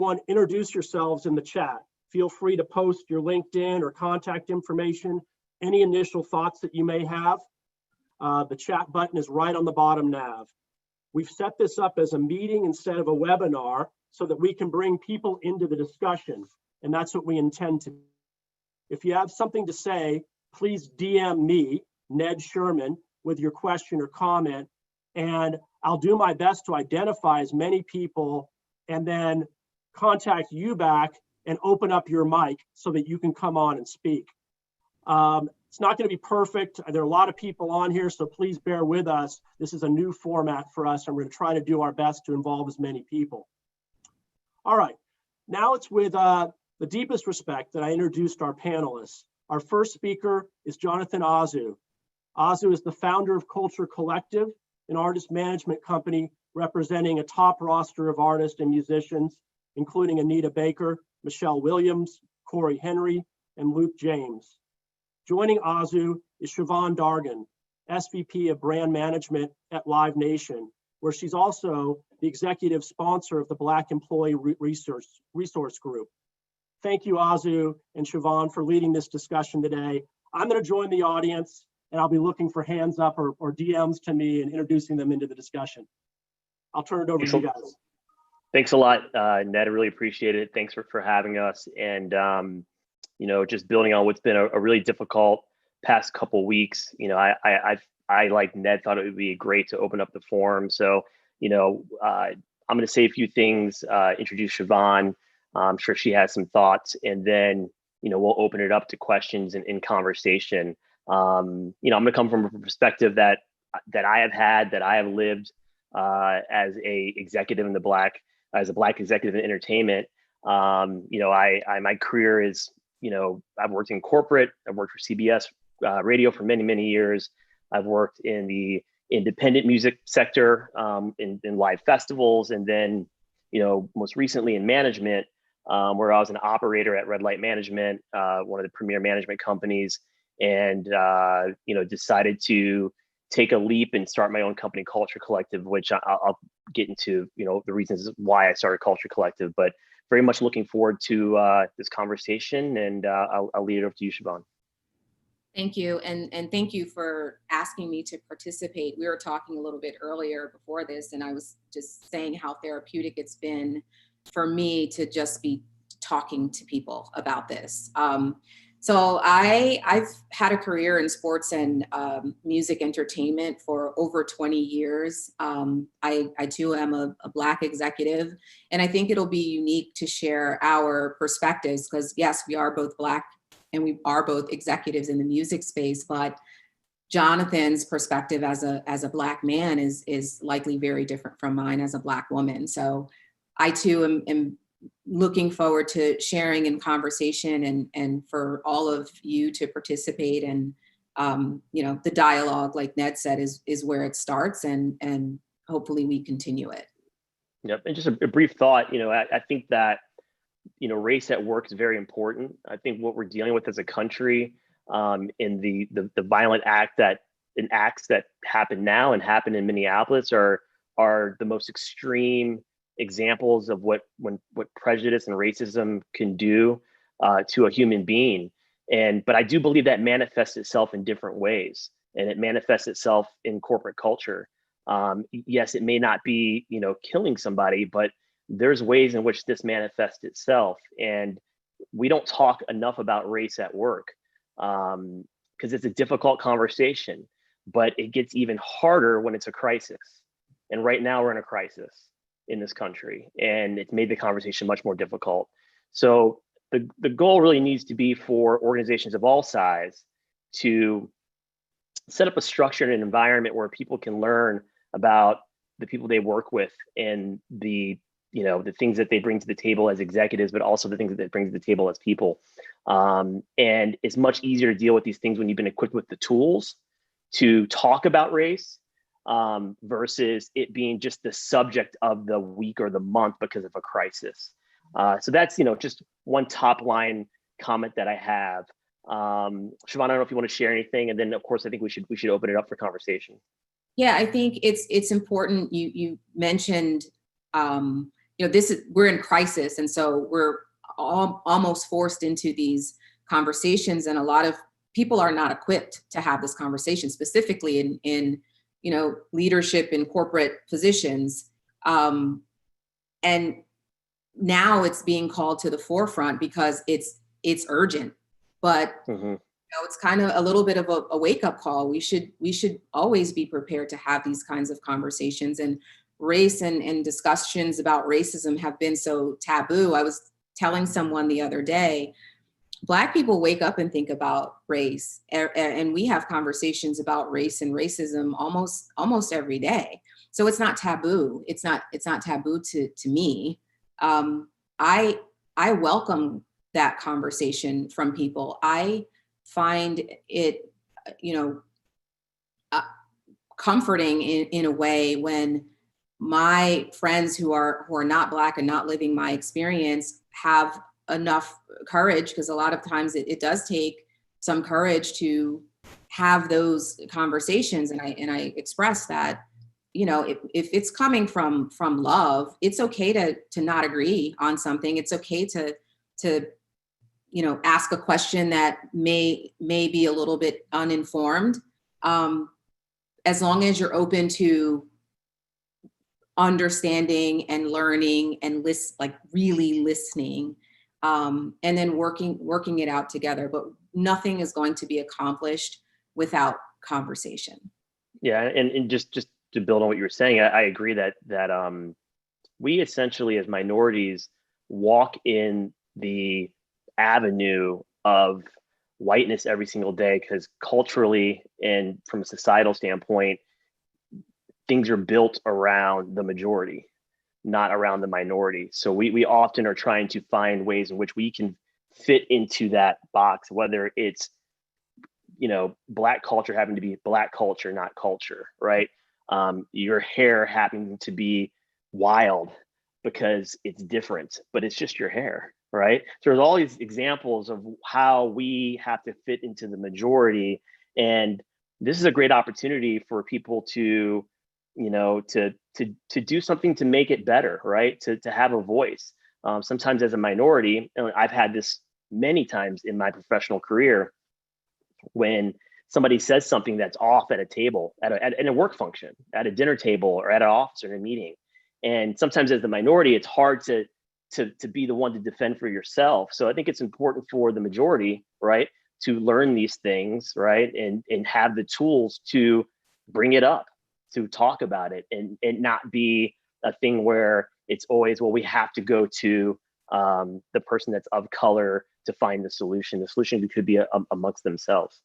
everyone introduce yourselves in the chat. Feel free to post your LinkedIn or contact information, any initial thoughts that you may have. The chat button is right on the bottom nav. We've set this up as a meeting instead of a webinar so that we can bring people into the discussion, and that's what we intend to do. If you have something to say, please DM me, Ned Sherman, with your question or comment, and I'll do my best to identify as many people and then contact you back and open up your mic so that you can come on and speak. It's not going to be perfect. There are a lot of people on here, so please bear with us. This is a new format for us, and we're going to try to do our best to involve as many people. All right, now it's with the deepest respect that I introduced our panelists. Our first speaker is Jonathan Azu. Azu is the founder of Culture Collective, an artist management company representing a top roster of artists and musicians, including Anita Baker, Michelle Williams, Corey Henry, and Luke James. Joining Azu is Shavonne Dargan, SVP of Brand Management at Live Nation, where she's also the executive sponsor of the Black Employee Resource Group. Thank you, Azu and Shavonne, for leading this discussion today. I'm going to join the audience, and I'll be looking for hands up or DMs to me and introducing them into the discussion. I'll turn it over to you guys. Thanks a lot, Ned. I really appreciate it. Thanks for having us. And you know, just building on what's been a really difficult past couple weeks, you know, I like Ned thought it would be great to open up the forum. So, you know, I'm going to say a few things, introduce Shavonne. I'm sure she has some thoughts, and then, you know, we'll open it up to questions and conversation. You know, I'm going to come from a perspective that I have had, that I have lived as a executive in as a Black executive in entertainment. You know, my career is, you know, I've worked in corporate, I've worked for CBS radio for many, many years. I've worked in the independent music sector, in live festivals, and then, you know, most recently in management, where I was an operator at Red Light Management, one of the premier management companies, and, you know, decided to take a leap and start my own company, Culture Collective, which I'll get into, you know, the reasons why I started Culture Collective, but very much looking forward to this conversation, and I'll lead it over to you, Shavonne. Thank you, and thank you for asking me to participate. We were talking a little bit earlier before this, and I was just saying how therapeutic it's been for me to just be talking to people about this. So I've had a career in sports and music entertainment for over 20 years. I too am a Black executive, and I think it'll be unique to share our perspectives because yes, we are both Black and we are both executives in the music space, but Jonathan's perspective as a Black man is likely very different from mine as a Black woman. So I too am looking forward to sharing in conversation and for all of you to participate, and you know, the dialogue, like Ned said, is where it starts, and hopefully we continue it. Yep, and just a brief thought, you know, I think that, you know, race at work is very important. I think what we're dealing with as a country, in the violent acts that happen now and happen in Minneapolis are the most extreme examples of what prejudice and racism can do to a human being. But I do believe that manifests itself in different ways, and it manifests itself in corporate culture. Yes, it may not be, you know, killing somebody, but there's ways in which this manifests itself. And we don't talk enough about race at work because it's a difficult conversation, but it gets even harder when it's a crisis. And right now we're in a crisis in this country, and it's made the conversation much more difficult. So the goal really needs to be for organizations of all size to set up a structure and an environment where people can learn about the people they work with and the things that they bring to the table as executives, but also the things that they bring to the table as people. And it's much easier to deal with these things when you've been equipped with the tools to talk about race, versus it being just the subject of the week or the month because of a crisis. So that's, you know, just one top line comment that I have. Shavonne, I don't know if you want to share anything, and then of course I think we should open it up for conversation. Yeah, I think it's important. You mentioned we're in crisis. And so we're almost forced into these conversations. And a lot of people are not equipped to have this conversation, specifically in leadership in corporate positions. And now it's being called to the forefront because it's urgent, but it's kind of a little bit of a wake-up call. We should always be prepared to have these kinds of conversations. And race and discussions about racism have been so taboo. I was telling someone the other day, Black people wake up and think about race, and we have conversations about race and racism almost every day. So it's not taboo. It's not taboo to me. I welcome that conversation from people. I find it, comforting in a way when my friends who are not Black and not living my experience have enough courage, because a lot of times it does take some courage to have those conversations. And I express that, if it's coming from love, it's okay to not agree on something. It's okay to ask a question that may be a little bit uninformed, as long as you're open to understanding and learning and really listening, and then working it out together. But nothing is going to be accomplished without conversation. Yeah, and just to build on what you were saying, I agree that we essentially as minorities walk in the avenue of whiteness every single day, because culturally and from a societal standpoint, things are built around the majority, not around the minority. So we often are trying to find ways in which we can fit into that box, whether it's, Black culture having to be Black culture, not culture, right? Your hair having to be wild because it's different, but it's just your hair, right? So there's all these examples of how we have to fit into the majority. And this is a great opportunity for people to, to do something to make it better, right? To have a voice. Sometimes as a minority, and I've had this many times in my professional career, when somebody says something that's off at a table, in a work function, at a dinner table, or at an office or in a meeting. And sometimes as the minority, it's hard to be the one to defend for yourself. So I think it's important for the majority, right, to learn these things, right, and have the tools to bring it up, to talk about it, and not be a thing where it's always, well, we have to go to the person that's of color to find the solution. The solution could be amongst themselves.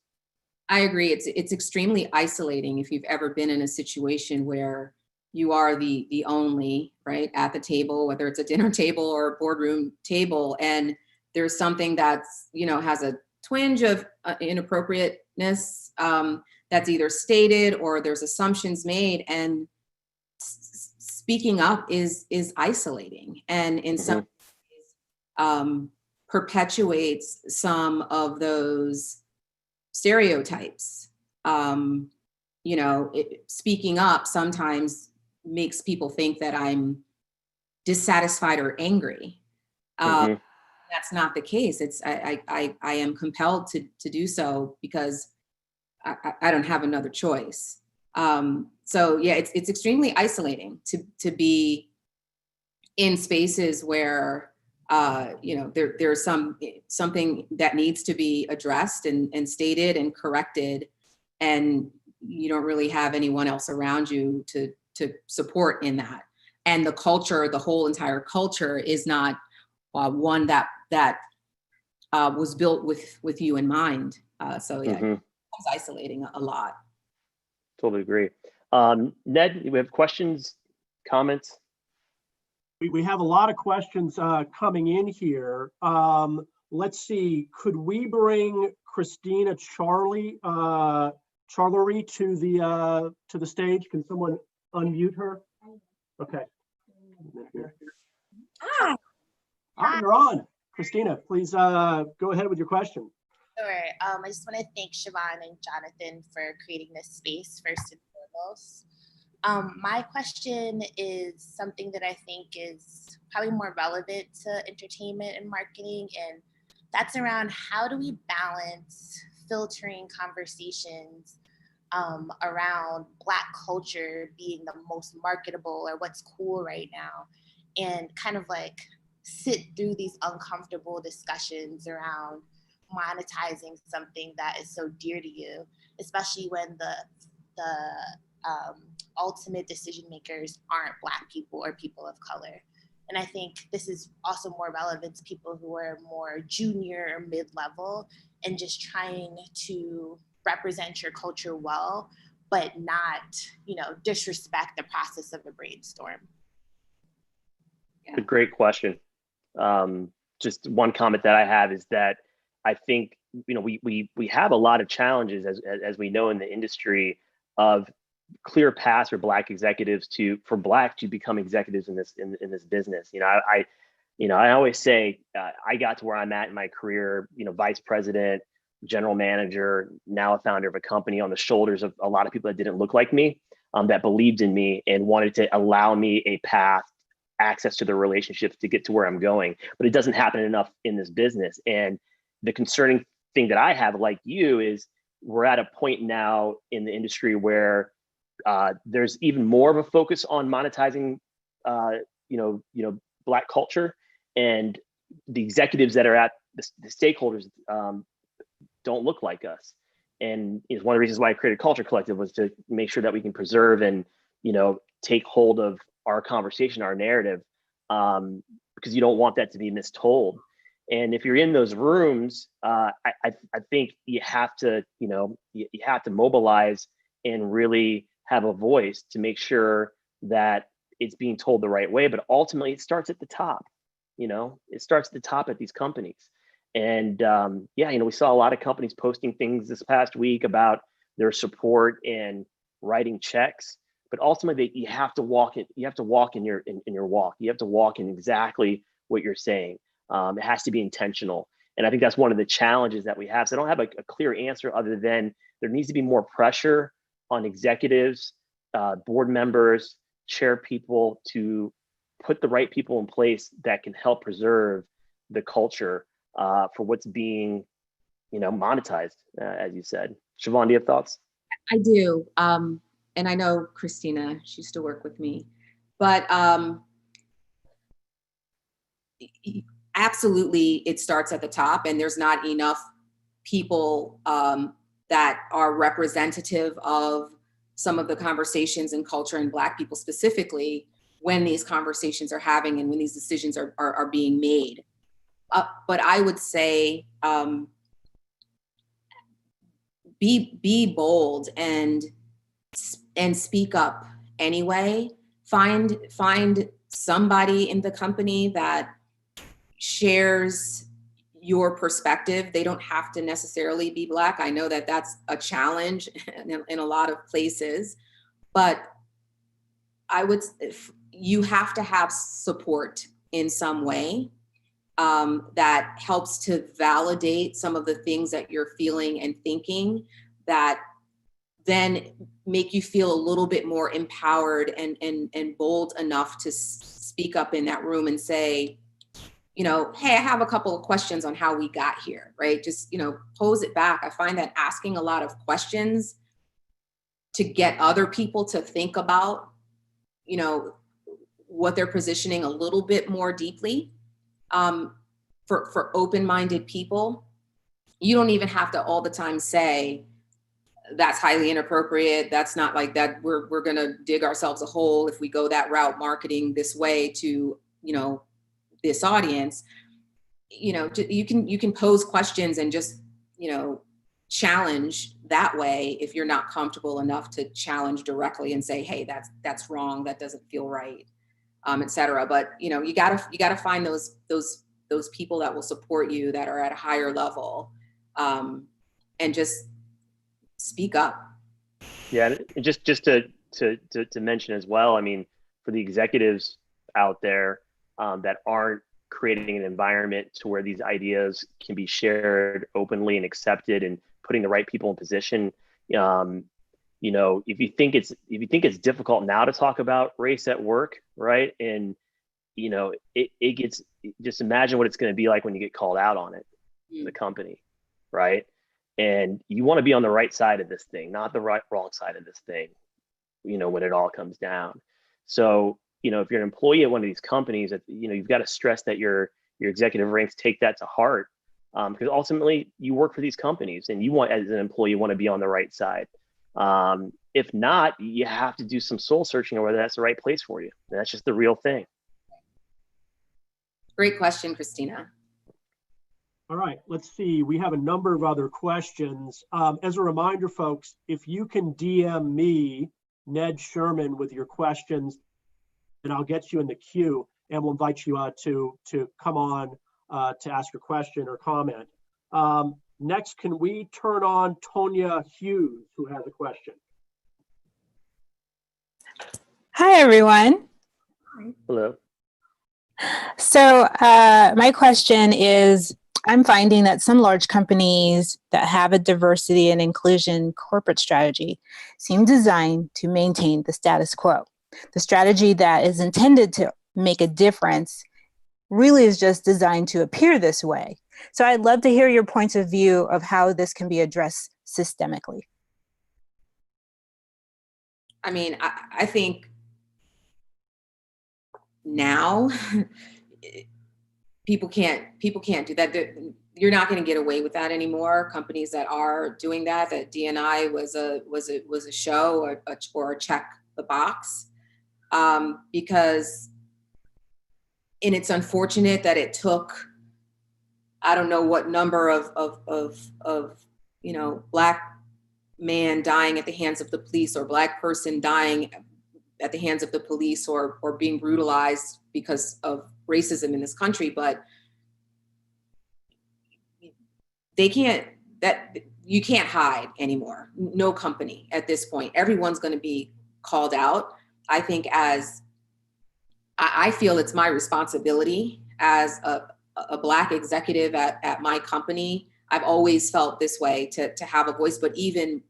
I agree. It's extremely isolating if you've ever been in a situation where you are the only, right, at the table, whether it's a dinner table or a boardroom table, and there's something that's, has a twinge of inappropriateness that's either stated or there's assumptions made, and speaking up is isolating, and in some ways perpetuates some of those stereotypes. Speaking up sometimes makes people think that I'm dissatisfied or angry. That's not the case. It's I am compelled to do so because I don't have another choice. So yeah, it's extremely isolating to be in spaces where there's something that needs to be addressed and stated and corrected, and you don't really have anyone else around you to support in that. And the culture, the whole entire culture, is not one that was built with you in mind. So yeah, it's isolating a lot. Totally agree. Ned, we have questions, comments? We have a lot of questions coming in here. Let's see, could we bring Christina Charlery to the stage? Can someone unmute her? Okay. Hi. Hi, you're on. Christina, please go ahead with your question. Sure. I just want to thank Shavonne and Jonathan for creating this space first and foremost. My question is something that I think is probably more relevant to entertainment and marketing, and that's around how do we balance filtering conversations around Black culture being the most marketable or what's cool right now, and kind of like sit through these uncomfortable discussions around monetizing something that is so dear to you, especially when the ultimate decision makers aren't Black people or people of color. And I think this is also more relevant to people who are more junior or mid-level and just trying to represent your culture well, but not, disrespect the process of a brainstorm. It's a great question. Just one comment that I have is that I think, we have a lot of challenges as we know in the industry of clear paths for Black executives for Black to become executives in this business. I always say I got to where I'm at in my career, vice president, general manager, now a founder of a company, on the shoulders of a lot of people that didn't look like me, that believed in me and wanted to allow me a path, access to the relationships to get to where I'm going. But it doesn't happen enough in this business. And the concerning thing that I have, like you, is we're at a point now in the industry where there's even more of a focus on monetizing, Black culture, and the executives that are at the stakeholders don't look like us. And is one of the reasons why I created Culture Collective, was to make sure that we can preserve and take hold of our conversation, our narrative, because you don't want that to be mistold. And if you're in those rooms, I think you have to mobilize and really have a voice to make sure that it's being told the right way. But ultimately, it starts at the top. It starts at the top at these companies. And we saw a lot of companies posting things this past week about their support and writing checks. But ultimately, you have to walk it. You have to walk in your walk. You have to walk in exactly what you're saying. It has to be intentional. And I think that's one of the challenges that we have. So I don't have a clear answer other than there needs to be more pressure on executives, board members, chair people, to put the right people in place that can help preserve the culture for what's being, monetized, as you said. Shavonne, do you have thoughts? I do. And I know Christina, she used to work with me, but absolutely, it starts at the top, and there's not enough people that are representative of some of the conversations in culture, and Black people specifically, when these conversations are having and when these decisions are being made. But I would say be bold and speak up anyway. Find somebody in the company that shares your perspective. They don't have to necessarily be Black. I know that that's a challenge in a lot of places, but you have to have support in some way that helps to validate some of the things that you're feeling and thinking, that then make you feel a little bit more empowered and bold enough to speak up in that room and say, hey, I have a couple of questions on how we got here, right? Just, pose it back. I find that asking a lot of questions to get other people to think about, what they're positioning a little bit more deeply. For open-minded people, you don't even have to all the time say, that's highly inappropriate. That's not like that. We're going to dig ourselves a hole if we go that route, marketing this way to, this audience. You can pose questions and just, challenge that way if you're not comfortable enough to challenge directly and say, hey, that's wrong. That doesn't feel right, et cetera. But, you gotta find those people that will support you, that are at a higher level, and just speak up. Yeah, and just to mention as well, I mean, for the executives out there that aren't creating an environment to where these ideas can be shared openly and accepted, and putting the right people in position, if you think it's difficult now to talk about race at work, right? And it gets, just imagine what it's going to be like when you get called out on it in the company, right? And you want to be on the right side of this thing, not the wrong side of this thing, when it all comes down. So, if you're an employee at one of these companies, you've got to stress that your executive ranks take that to heart, because ultimately you work for these companies and you want, as an employee, you want to be on the right side. If not, you have to do some soul searching on whether that's the right place for you. And that's just the real thing. Great question, Christina. All right, let's see. We have a number of other questions. As a reminder, folks, if you can DM me, Ned Sherman, with your questions, and I'll get you in the queue, and we'll invite you to come on to ask your question or comment. Next, can we turn on Tonja Hughes, who has a question? Hi, everyone. Hello. So my question is, I'm finding that some large companies that have a diversity and inclusion corporate strategy seem designed to maintain the status quo. The strategy that is intended to make a difference really is just designed to appear this way. So I'd love to hear your points of view of how this can be addressed systemically. I mean, I think now people can't do that. You're not going to get away with that anymore. Companies that are doing that D&I was a show or a check the box, because, and it's unfortunate that it took, I don't know what number of Black man dying at the hands of the police, or Black person dying at the hands of the police, or being brutalized because of racism in this country. But you can't hide anymore. No company at this point. Everyone's going to be called out. I think I feel it's my responsibility as a Black executive at my company. I've always felt this way, to have a voice, but even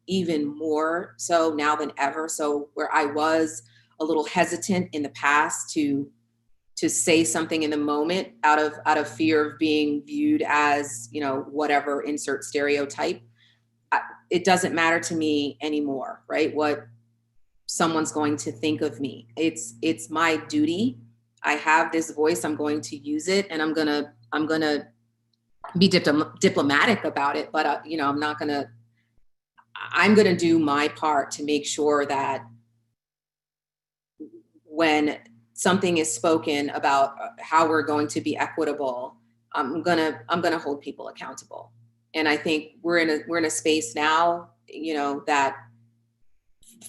more so now than ever. So where I was a little hesitant in the past to say something in the moment out of fear of being viewed as, whatever, insert stereotype, it doesn't matter to me anymore, right? What someone's going to think of me. It's my duty. I have this voice, I'm going to use it, and I'm gonna be diplomatic about it, but I'm gonna do my part to make sure that when something is spoken about how we're going to be equitable, I'm gonna hold people accountable. And I think we're in a space now, that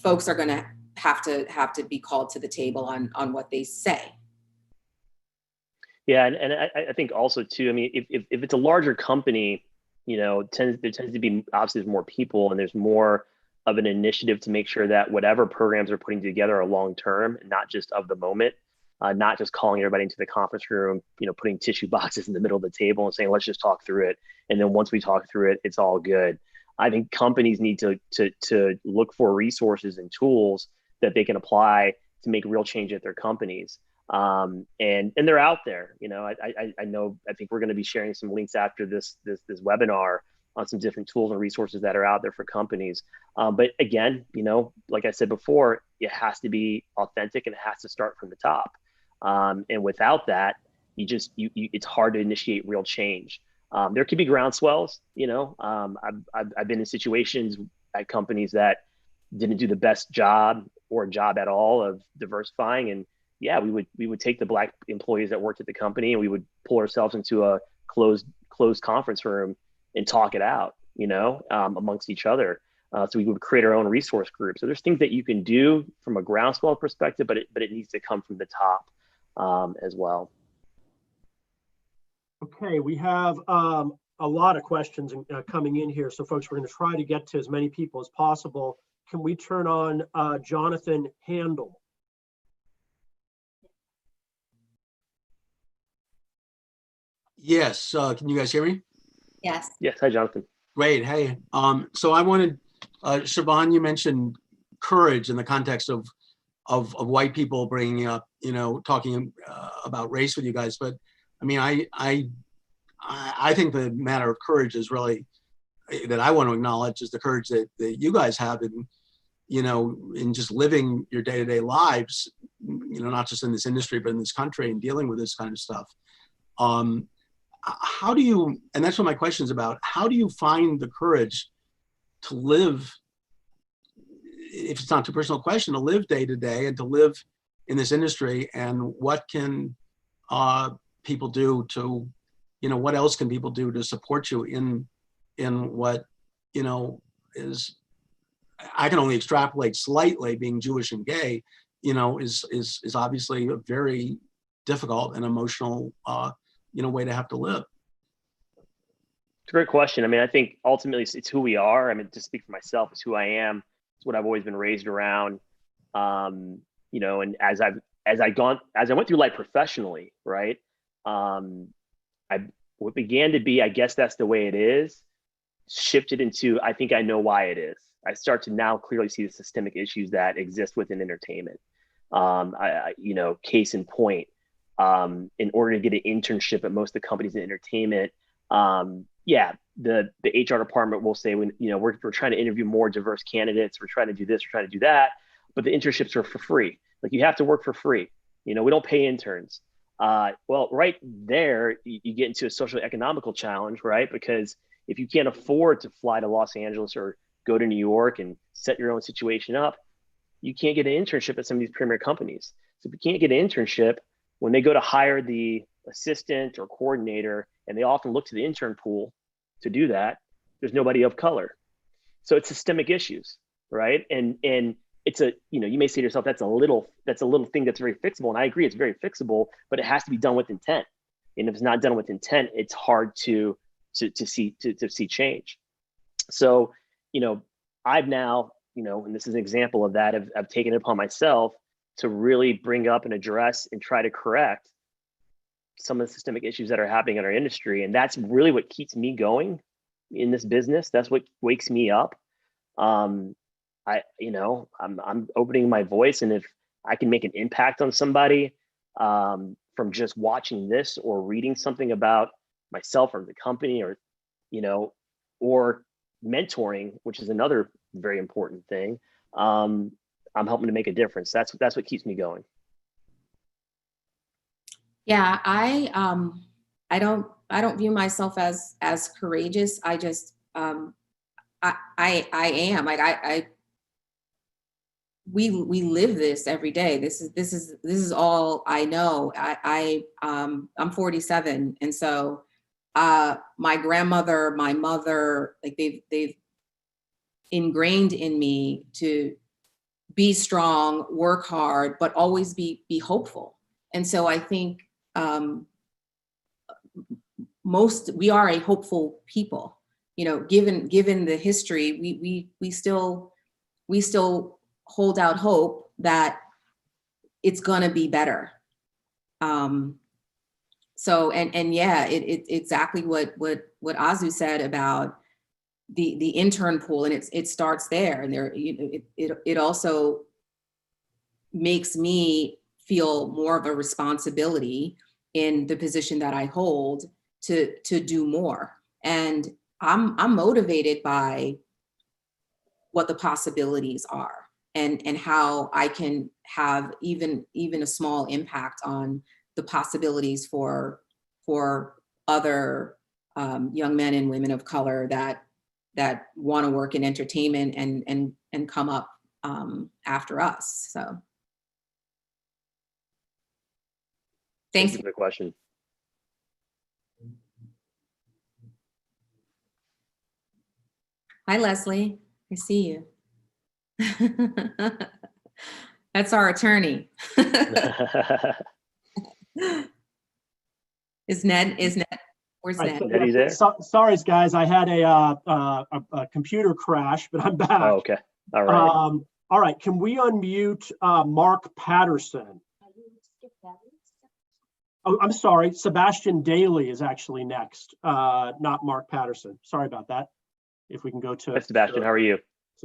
folks are gonna have to be called to the table on what they say. Yeah, and I think also too, I mean, if it's a larger company, there tends to be, obviously there's more people and there's more of an initiative to make sure that whatever programs are putting together are long-term and not just of the moment, not just calling everybody into the conference room, putting tissue boxes in the middle of the table and saying, let's just talk through it. And then once we talk through it, it's all good. I think companies need to look for resources and tools that they can apply to make real change at their companies. And they're out there. I know, I think we're going to be sharing some links after this webinar on some different tools and resources that are out there for companies. But again, like I said before, it has to be authentic and it has to start from the top. And without that, it's hard to initiate real change. There could be groundswells, I've been in situations at companies that didn't do the best job or job at all of diversifying. And yeah, we would take the Black employees that worked at the company and we would pull ourselves into a closed conference room and talk it out, amongst each other. So we would create our own resource group. So there's things that you can do from a groundswell perspective, but it needs to come from the top as well. Okay, we have a lot of questions coming in here. So folks, we're going to try to get to as many people as possible. Can we turn on Jonathan Handel? Yes, can you guys hear me? Yes. Yes, hi, Jonathan. Great, hey. So I wanted, Shavonne, you mentioned courage in the context of white people bringing up, talking about race with you guys. But I mean, I think the matter of courage is really, that I want to acknowledge, is the courage that you guys have in, in just living your day-to-day lives, not just in this industry, but in this country, and dealing with this kind of stuff. How do you, and that's what my question is about, how do you find the courage to live, if it's not too personal question, to live day to day and to live in this industry? And what can people do to, what else can people do to support you in what, is, I can only extrapolate slightly, being Jewish and gay, is obviously a very difficult and emotional, way to have to live. It's a great question. I mean, I think ultimately it's who we are. I mean, to speak for myself, it's who I am. It's what I've always been raised around. And as I went through life professionally, right? What began to be, I guess that's the way it is, shifted into, I think I know why it is. I start to now clearly see the systemic issues that exist within entertainment. Case in point, in order to get an internship at most of the companies in entertainment, the HR department will say, we're trying to interview more diverse candidates, we're trying to do this, we're trying to do that, but the internships are for free. Like, you have to work for free. We don't pay interns. Well, right there, you get into a social economical challenge, right? Because if you can't afford to fly to Los Angeles or go to New York and set your own situation up, you can't get an internship at some of these premier companies. So if you can't get an internship, when they go to hire the assistant or coordinator, and they often look to the intern pool to do that, there's nobody of color. So it's systemic issues, right? And it's you may say to yourself, that's a little thing that's very fixable. And I agree, it's very fixable, but it has to be done with intent. And if it's not done with intent, it's hard to see change. So, I've now, and this is an example of that, I've taken it upon myself to really bring up and address and try to correct some of the systemic issues that are happening in our industry. And that's really what keeps me going in this business. That's what wakes me up. I'm opening my voice, and if I can make an impact on somebody from just watching this or reading something about myself or the company, or or mentoring, which is another very important thing, I'm helping to make a difference. That's what keeps me going. Yeah, I don't view myself as courageous. I just I am, like, we live this every day. This is all I know. I'm 47, and so my grandmother, my mother, like, they've ingrained in me to be strong, work hard, but always be hopeful. And so I think we are a hopeful people. Given the history, we still hold out hope that it's gonna be better. So it's exactly what Azu said about the intern pool, and it starts there, and it also makes me feel more of a responsibility in the position that I hold to do more. And I'm motivated by what the possibilities are, and how I can have even a small impact on the possibilities for other young men and women of color that want to work in entertainment and come up after us. So thanks for the question. Hi, Leslie. I see you. That's our attorney. Is Ned? Where's Ned? Ned, you there? Sorry, guys. I had a computer crash, but I'm back. Oh, okay. All right. All right. Can we unmute Mark Patterson? Oh, I'm sorry. Sebastian Daly is actually next, not Mark Patterson. Sorry about that. If we can go to. Hi, Sebastian. How are you?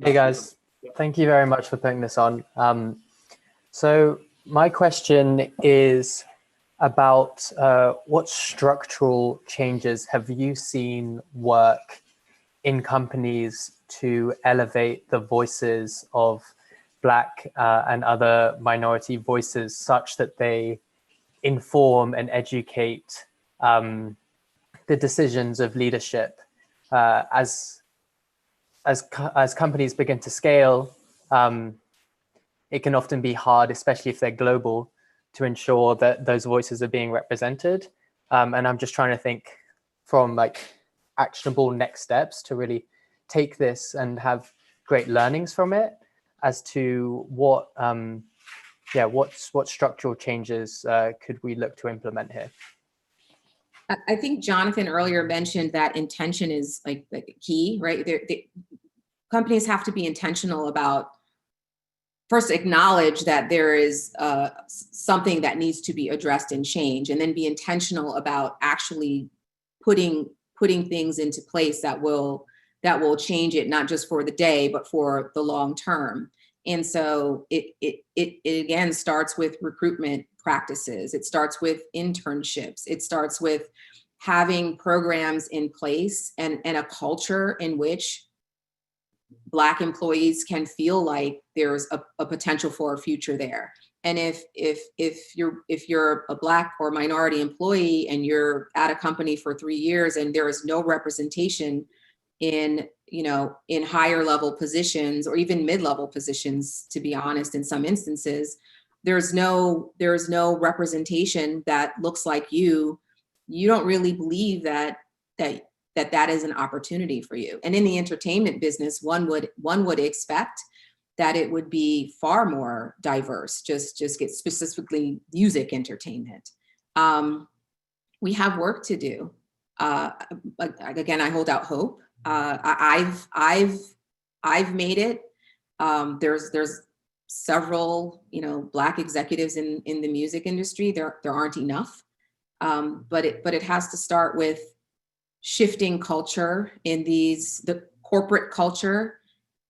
Hey guys. Thank you very much for putting this on. So my question is about what structural changes have you seen work in companies to elevate the voices of Black and other minority voices such that they inform and educate the decisions of leadership as companies begin to scale? It can often be hard, especially if they're global, to ensure that those voices are being represented. And I'm just trying to think from like actionable next steps to really take this and have great learnings from it as to what structural changes could we look to implement here? I think Jonathan earlier mentioned that intention is like key, right? Companies have to be intentional about, first acknowledge that there is something that needs to be addressed and changed, and then be intentional about actually putting things into place that will change it, not just for the day, but for the long term. And so it again starts with recruitment practices. It starts with internships. It starts with having programs in place and a culture in which Black employees can feel like there's a potential for a future there. And if you're a Black or minority employee and you're at a company for 3 years and there is no representation in higher level positions or even mid-level positions, to be honest, in some instances, there's no representation that looks like you don't really believe that is an opportunity for you. And in the entertainment business, one would expect that it would be far more diverse, just get specifically music entertainment. We have work to do. Again, I hold out hope. I've made it. There's several, Black executives in the music industry. There aren't enough, but it has to start with shifting culture in the corporate culture.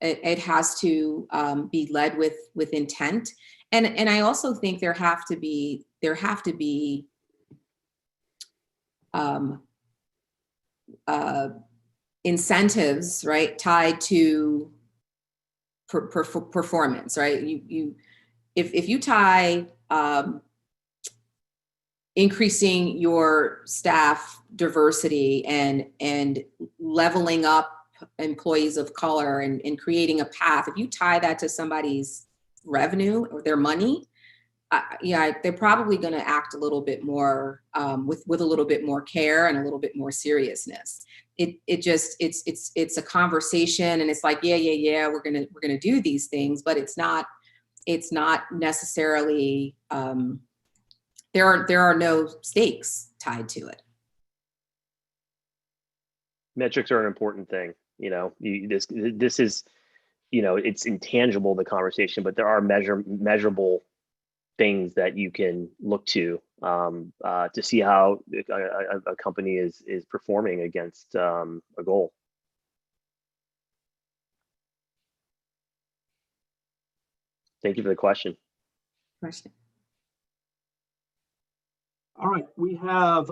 It has to be led with intent, and I also think there have to be incentives, right, tied to performance, right? If you tie increasing your staff diversity and leveling up employees of color and creating a path, if you tie that to somebody's revenue or their money, they're probably going to act a little bit more with a little bit more care and a little bit more seriousness. It's a conversation, and it's like, we're gonna do these things, but it's not necessarily there are no stakes tied to it. Metrics are an important thing. This is, it's intangible, the conversation, but there are measurable things that you can look to see how a company is performing against a goal. Thank you for the question. All right, we have,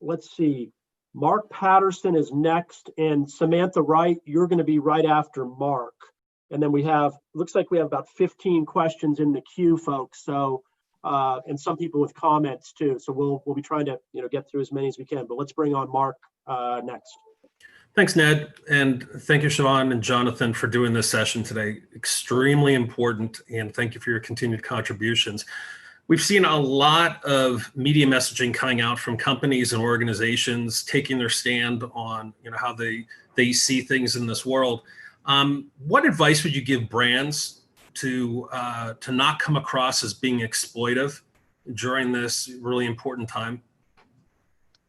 let's see, Mark Patterson is next, and Samantha Wright, you're going to be right after Mark. And then looks like we have about 15 questions in the queue, folks. So, and some people with comments too. So we'll be trying to, get through as many as we can, but let's bring on Mark next. Thanks, Ned. And thank you, Shavonne and Jonathan, for doing this session today. Extremely important. And thank you for your continued contributions. We've seen a lot of media messaging coming out from companies and organizations taking their stand on, how they see things in this world. What advice would you give brands to not come across as being exploitive during this really important time?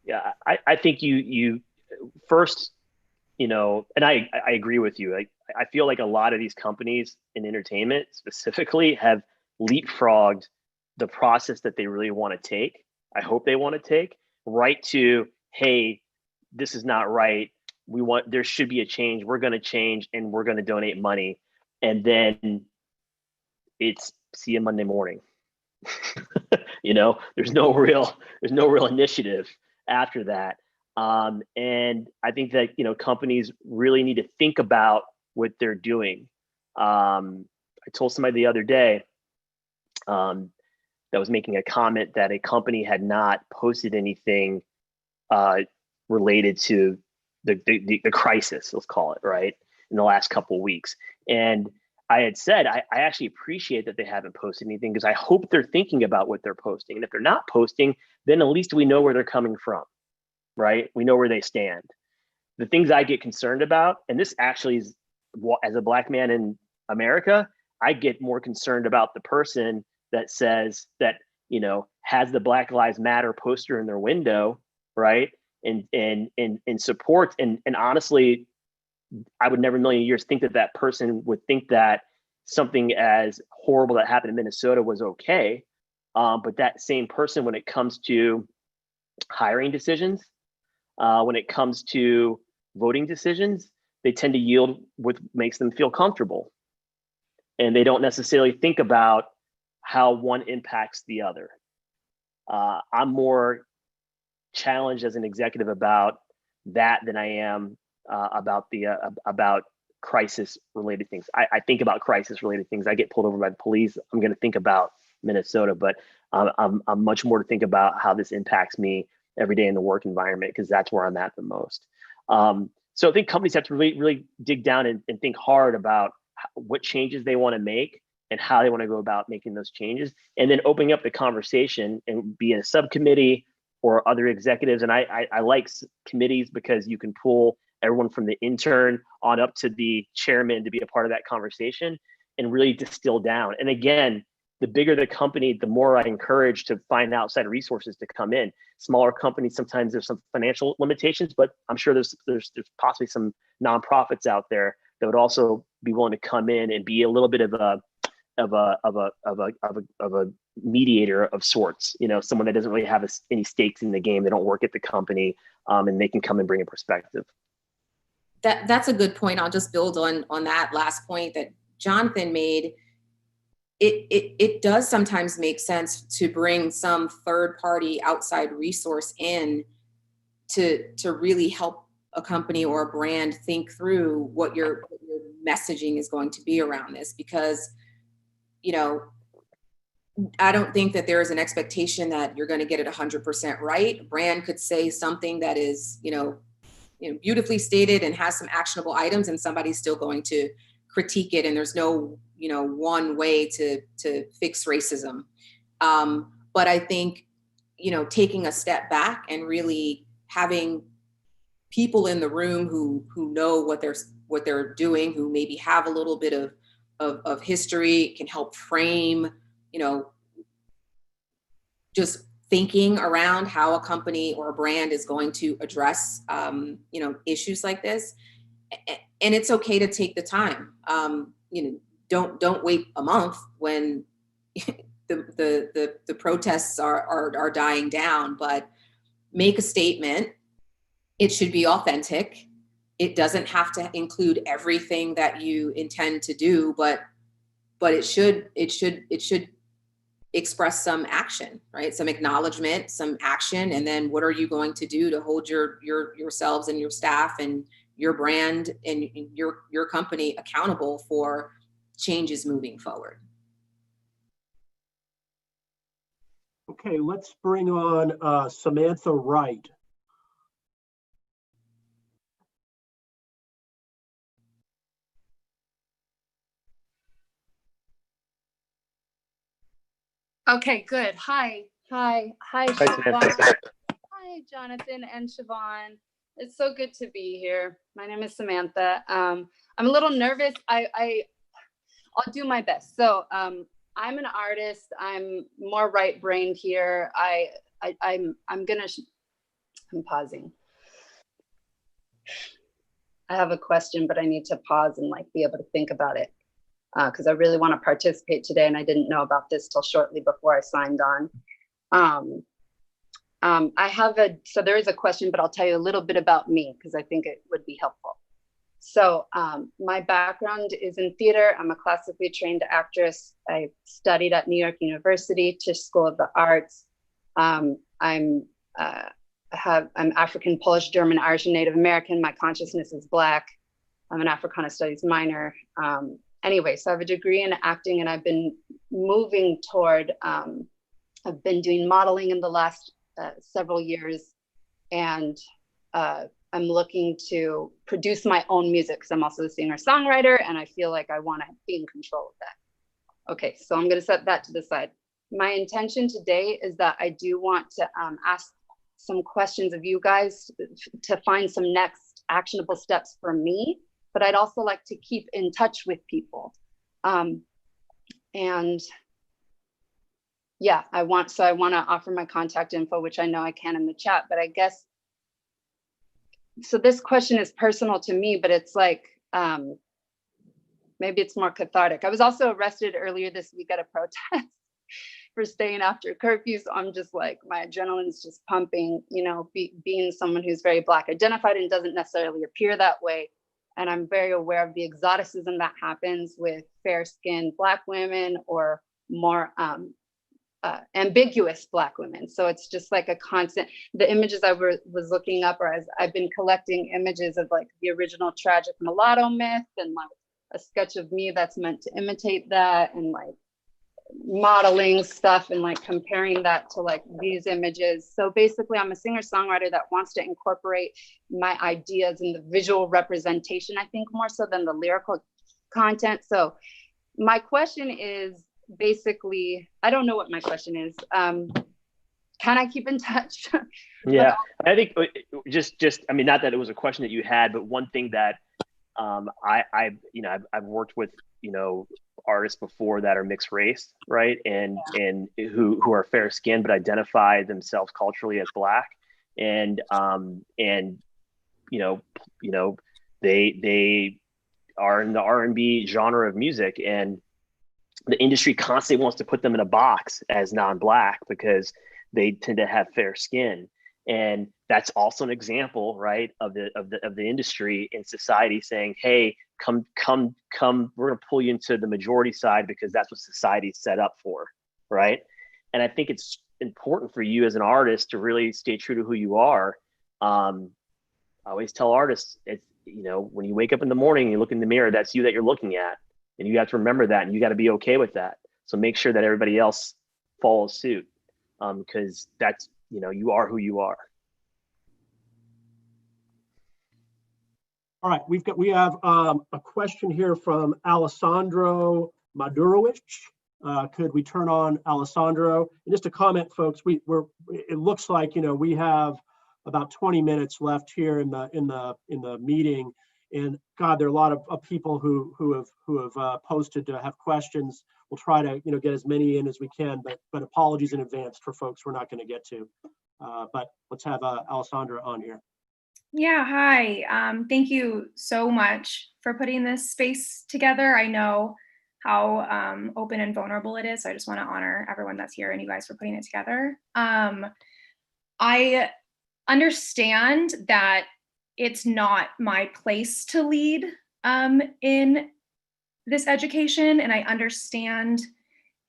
Yeah, I think you first, and I agree with you. I feel like a lot of these companies in entertainment specifically have leapfrogged the process that they really want to take. I hope they want to take right to, hey, this is not right. There should be a change. We're going to change, and we're going to donate money. and then it's see you Monday morning. There's no real initiative after that. And I think that, companies really need to think about what they're doing. I told somebody the other day that was making a comment that a company had not posted anything related to the crisis, let's call it, right, in the last couple of weeks. And I had said, I actually appreciate that they haven't posted anything, because I hope they're thinking about what they're posting. And if they're not posting, then at least we know where they're coming from, right? We know where they stand. The things I get concerned about, and this actually is, as a Black man in America, I get more concerned about the person that says that, has the Black Lives Matter poster in their window, right? And support. And honestly, I would never in a million years think that person would think that something as horrible that happened in Minnesota was okay. But that same person, when it comes to hiring decisions, when it comes to voting decisions, they tend to yield what makes them feel comfortable. And they don't necessarily think about how one impacts the other. I'm more challenged as an executive about that than I am about crisis related things. I think about crisis related things. I get pulled over by the police, I'm going to think about Minnesota, but I'm much more to think about how this impacts me every day in the work environment, because that's where I'm at the most. So I think companies have to really dig down and think hard about what changes they want to make and how they want to go about making those changes, and then opening up the conversation and be in a subcommittee or other executives. And I like committees, because you can pull everyone from the intern on up to the chairman to be a part of that conversation and really distill down. And again, the bigger the company, the more I encourage to find outside resources to come in. Smaller companies, sometimes there's some financial limitations, but I'm sure there's possibly some nonprofits out there that would also be willing to come in and be a little bit of a mediator of sorts. Someone that doesn't really have any stakes in the game. They don't work at the company, and they can come and bring a perspective. That's a good point. I'll just build on that last point that Jonathan made. It does sometimes make sense to bring some third party outside resource in to really help a company or a brand think through what your messaging is going to be around this, because I don't think that there is an expectation that you're going to get it 100% right. A brand could say something that is beautifully stated and has some actionable items, and somebody's still going to critique it, and there's no one way to fix racism. But I think taking a step back and really having people in the room who know what they're doing, who maybe have a little bit of history, can help frame just thinking around how a company or a brand is going to address issues like this. And it's okay to take the time. Don't wait a month when the protests are dying down, but make a statement. It should be authentic. It doesn't have to include everything that you intend to do, but it should express some action, right? Some acknowledgement, some action, and then what are you going to do to hold yourselves and your staff and your brand and your company accountable for changes moving forward. Okay, let's bring on Samantha Wright. Okay, good. Hi, Hi, Shavonne. Hi, Jonathan and Shavonne. It's so good to be here. My name is Samantha. I'm a little nervous. I'll do my best. So I'm an artist. I'm more right-brained here. I'm pausing. I have a question, but I need to pause and be able to think about it. Because I really want to participate today, and I didn't know about this till shortly before I signed on. So there is a question, but I'll tell you a little bit about me because I think it would be helpful. So my background is in theater. I'm a classically trained actress. I studied at New York University, Tisch School of the Arts. I'm African, Polish, German, Irish, and Native American. My consciousness is Black. I'm an Africana Studies minor. Anyway, so I have a degree in acting, and I've been moving toward, I've been doing modeling in the last several years, and I'm looking to produce my own music because I'm also a singer-songwriter, and I feel like I want to be in control of that. Okay, so I'm going to set that to the side. My intention today is that I do want to ask some questions of you guys to find some next actionable steps for me, but I'd also like to keep in touch with people. And yeah, I want to offer my contact info, which I know I can in the chat, but I guess, so this question is personal to me, but it's like, maybe it's more cathartic. I was also arrested earlier this week at a protest for staying after curfew. So I'm just like, my adrenaline's just pumping, you know, being someone who's very Black identified and doesn't necessarily appear that way. And I'm very aware of the exoticism that happens with fair-skinned Black women or more ambiguous Black women. So it's just like a constant, the images I was looking up, or as I've been collecting images of like the original tragic mulatto myth, and like a sketch of me that's meant to imitate that, and like modeling stuff and like comparing that to like these images. So basically I'm a singer-songwriter that wants to incorporate my ideas in the visual representation, I think, more so than the lyrical content. So my question is basically, I don't know what my question is. Can I keep in touch? Yeah, I think just, I mean, not that it was a question that you had, but one thing that I've worked with, you know, artists before that are mixed race, right? And who are fair skinned, but identify themselves culturally as Black. And they are in the R&B genre of music, and the industry constantly wants to put them in a box as non-Black because they tend to have fair skin. And that's also an example, right, of the industry and society saying, hey, come, we're gonna pull you into the majority side because that's what society's set up for, right? And I think it's important for you as an artist to really stay true to who you are. I always tell artists, it's, you know, when you wake up in the morning, you look in the mirror, that's you that you're looking at. And you have to remember that, and you got to be okay with that. So make sure that everybody else follows suit, because that's, you know, you are who you are. All right, we have a question here from Alessandro Madurowicz. Could we turn on Alessandro? And just a comment, folks. It looks like, you know, we have about 20 minutes left here in the meeting. And God, there are a lot of people who have posted to have questions. We'll try to, you know, get as many in as we can, but apologies in advance for folks we're not going to get to. But let's have Alessandra on here. Yeah, hi. Thank you so much for putting this space together. I know how open and vulnerable it is. So I just want to honor everyone that's here and you guys for putting it together. I understand that it's not my place to lead in this education. And I understand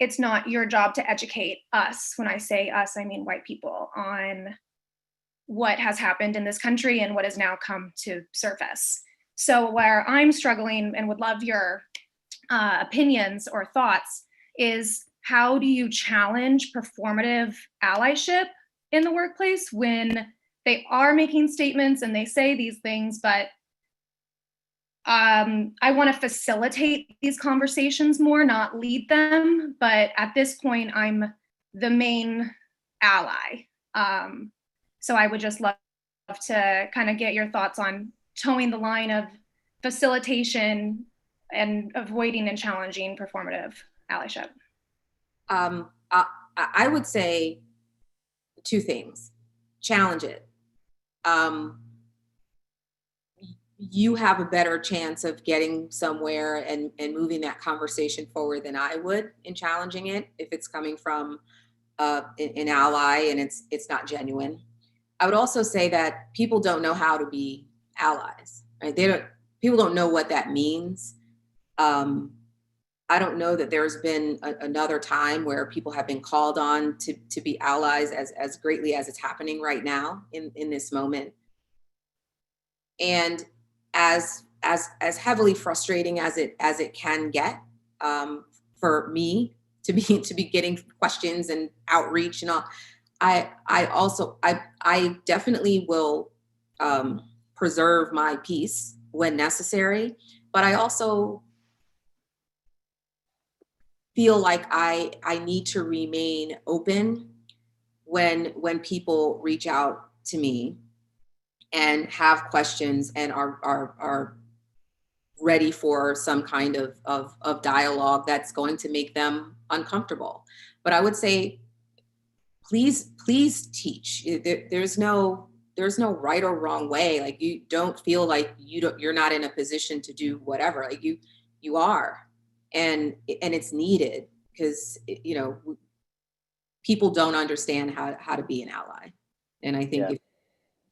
it's not your job to educate us. When I say us, I mean white people, on what has happened in this country and what has now come to surface. So where I'm struggling and would love your opinions or thoughts is, how do you challenge performative allyship in the workplace when they are making statements and they say these things, but I want to facilitate these conversations more, not lead them. But at this point, I'm the main ally. So I would just love to kind of get your thoughts on towing the line of facilitation and avoiding and challenging performative allyship. I would say two things. Challenge it. You have a better chance of getting somewhere and moving that conversation forward than I would in challenging it if it's coming from an ally and it's not genuine. I would also say that people don't know how to be allies, right? people don't know what that means. I don't know that there's been another time where people have been called on to be allies as greatly as it's happening right now in this moment. And as heavily frustrating as it can get, for me to be getting questions and outreach and all, I definitely will preserve my peace when necessary, but I also feel like I need to remain open when people reach out to me and have questions and are ready for some kind of dialogue that's going to make them uncomfortable. But I would say, please teach. There's no right or wrong way. Like, you don't feel like you're not in a position to do whatever. Like, you are. And it's needed, because people don't understand how to be an ally. And I think if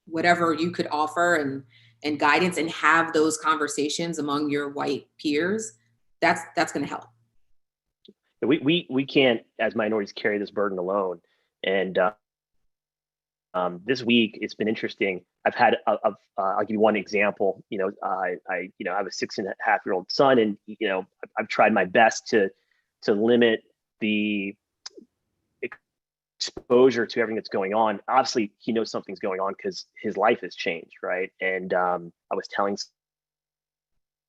whatever you could offer and guidance and have those conversations among your white peers, that's going to help. We can't, as minorities, carry this burden alone. And this week it's been interesting. I've had I'll give you one example. I have a 6.5-year-old son, and I've tried my best to limit the exposure to everything that's going on. Obviously, he knows something's going on because his life has changed, right? And I was telling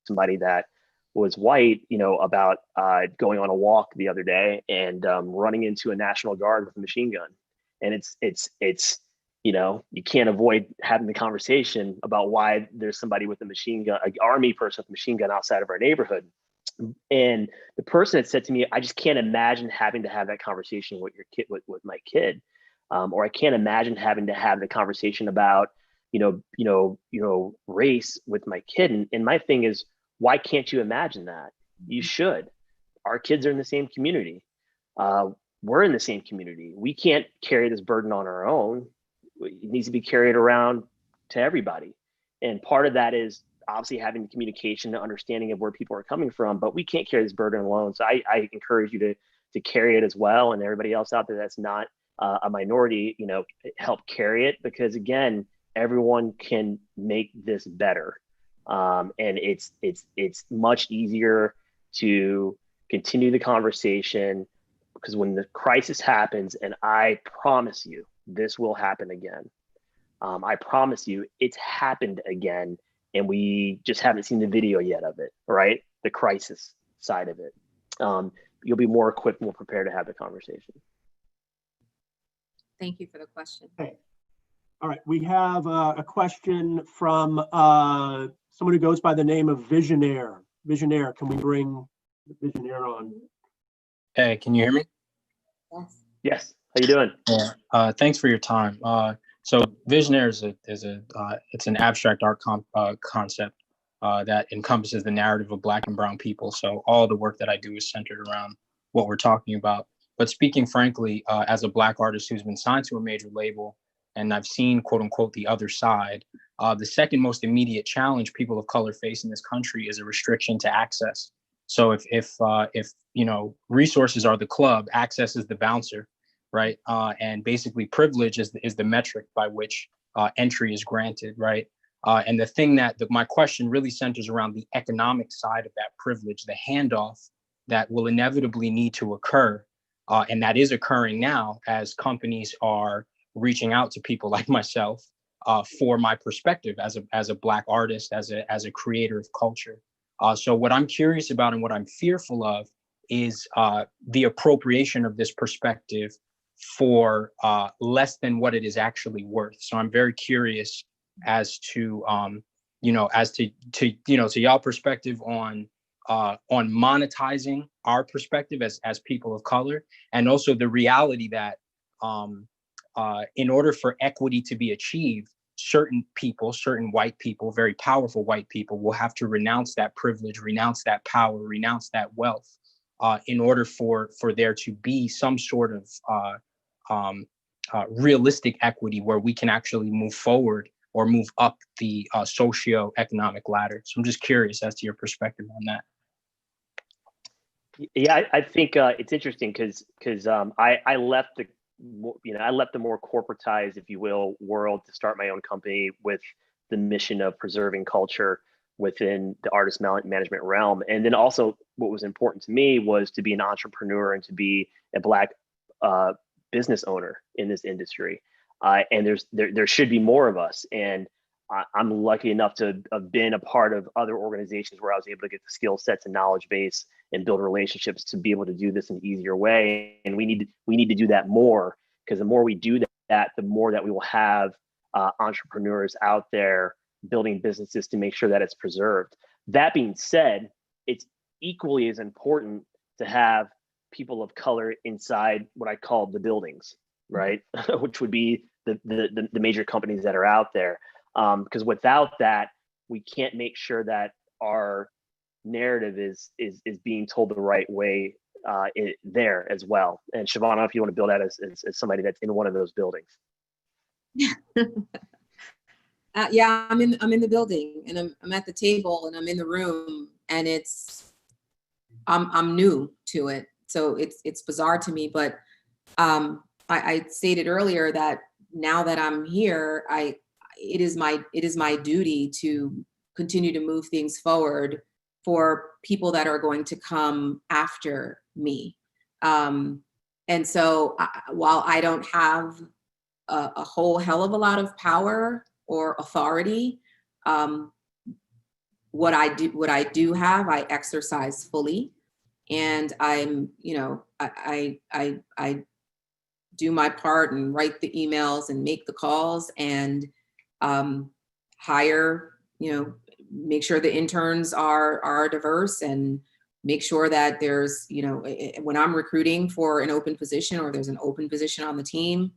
somebody that was white, about going on a walk the other day and running into a National Guard with a machine gun. And it's you can't avoid having the conversation about why there's somebody with a machine gun, an army person with a machine gun outside of our neighborhood. And the person had said to me, I just can't imagine having to have that conversation with your kid, with my kid. Or I can't imagine having to have the conversation about, race with my kid. And my thing is, why can't you imagine that? You should. Our kids are in the same community. We're in the same community. We can't carry this burden on our own. It needs to be carried around to everybody. And part of that is obviously having communication and understanding of where people are coming from, but we can't carry this burden alone. So I encourage you to carry it as well. And everybody else out there that's not a minority, help carry it, because again, everyone can make this better. And it's much easier to continue the conversation, because when the crisis happens, and I promise you, this will happen again. I promise you, it's happened again, and we just haven't seen the video yet of it, right? The crisis side of it. You'll be more equipped, more prepared to have the conversation. Thank you for the question. Okay. All right, we have a question from someone who goes by the name of Visionnaire. Visionnaire, can we bring the Visionnaire on? Hey, can you hear me? Yes. Yes. How you doing? Yeah. Thanks for your time. So Visionnaire is it's an abstract art concept that encompasses the narrative of Black and Brown people. So all the work that I do is centered around what we're talking about. But speaking frankly, as a Black artist who's been signed to a major label, and I've seen, quote unquote, the other side, the second most immediate challenge people of color face in this country is a restriction to access. So if resources are the club, access is the bouncer, right? And basically privilege is the metric by which entry is granted, right? And the thing my question really centers around the economic side of that privilege, the handoff that will inevitably need to occur. And that is occurring now as companies are reaching out to people like myself for my perspective as a Black artist, as a creator of culture. So what I'm curious about and what I'm fearful of is the appropriation of this perspective for less than what it is actually worth. So I'm very curious as to y'all perspective on monetizing our perspective as people of color, and also the reality that in order for equity to be achieved, certain white people, very powerful white people, will have to renounce that privilege, renounce that power, renounce that wealth, in order for there to be some sort of realistic equity where we can actually move forward or move up the socio-economic ladder. So I'm just curious as to your perspective on that. Yeah, I think it's interesting because I left the more corporatized, if you will, world to start my own company with the mission of preserving culture within the artist management realm. And then also what was important to me was to be an entrepreneur and to be a Black business owner in this industry. And there should be more of us. And I'm lucky enough to have been a part of other organizations where I was able to get the skill sets and knowledge base and build relationships to be able to do this in an easier way. And we need to do that more, because the more we do that, the more that we will have entrepreneurs out there building businesses to make sure that it's preserved. That being said, it's equally as important to have people of color inside what I call the buildings, right? Which would be the major companies that are out there. Because without that, we can't make sure that our narrative is being told the right way there as well. And Shavonne, I don't know if you want to build that as somebody that's in one of those buildings. Yeah, I'm in the building, and I'm at the table, and I'm in the room, and I'm new to it, so it's bizarre to me. But I stated earlier that now that I'm here, it is my duty to continue to move things forward for people that are going to come after me. And so while I don't have a whole hell of a lot of power or authority, what I do have, I exercise fully. And I'm, I do my part and write the emails and make the calls and hire, make sure the interns are diverse, and make sure that there's, when I'm recruiting for an open position or there's an open position on the team,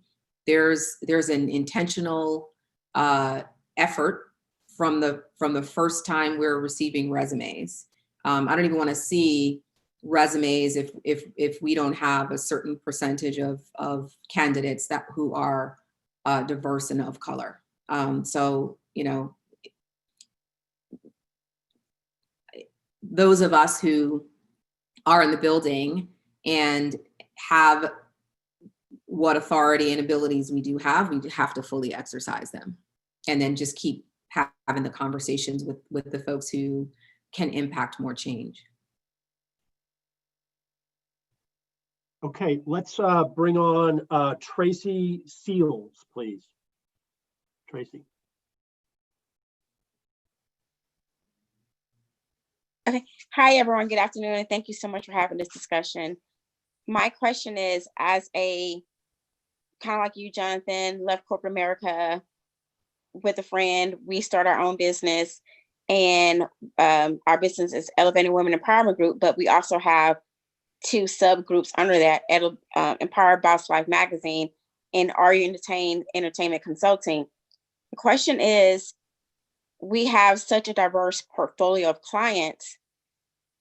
there's an intentional effort from the first time we're receiving resumes. I don't even want to see resumes if we don't have a certain percentage of candidates who are diverse and of color. So, those of us who are in the building and have what authority and abilities we do have to fully exercise them, and then just keep having the conversations with the folks who can impact more change. Okay, let's bring on Tracy Seals, please. Tracy. Okay. Hi, everyone. Good afternoon, and thank you so much for having this discussion. My question is, as a kind of like you, Jonathan, left corporate America with a friend, we start our own business, and our business is Elevating Women Empowerment Group, but we also have 2 subgroups under that, Empowered Boss Life Magazine and Are You Entertainment Consulting. The question is, we have such a diverse portfolio of clients,